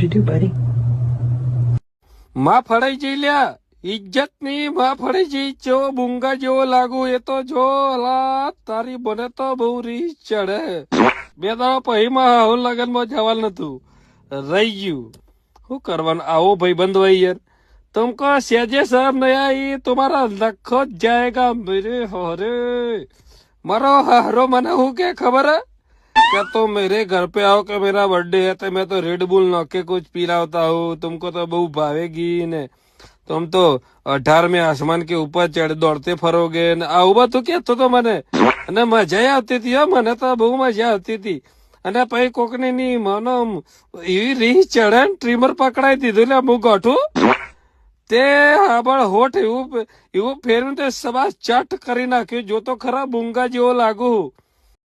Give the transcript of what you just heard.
What'd you do, buddy? માં ફળાઈ જઈ લ્યા ઇજ્જત ની માં ફળી જઈ જો બુંગા જેવો લાગુ એ તો જો અલા તારી બને તો બહુ રીસ ચડે બે દાડા પછી માં હું લગન માં જવાનું નતું રહી ગયું શું કરવાનું આવો ભાઈ બંધ હોય યાર तुमको सहजे सर नया ये तुम्हारा लखो जाएगा मेरे हरे मरो हरो मना हूँ क्या खबर है क्या तुम मेरे घर पे आओ कि मेरा बर्थडे है तो मैं तो रेड बुल नौ के कुछ पिलाता हूँ तुमको तो बहु भावेगी ने तुम तो 18वें आसमान के ऊपर चढ़ दौड़ते फरोगे ने आऊबा તું કેતો તો મને અને મજા આવતી હતી હો મને તો બહુ મજા આવતી હતી અને પછી કોકની ની મને એવી રીહ ચડે ટ્રીમર પકડાઈ દીધું એટલે હું ગોઠું તે હાબળ હોઠ એવું ફેરવું તે સબા ચટ કરી નાખ્યું જો તો ખરા બુંગા જેવો લાગુ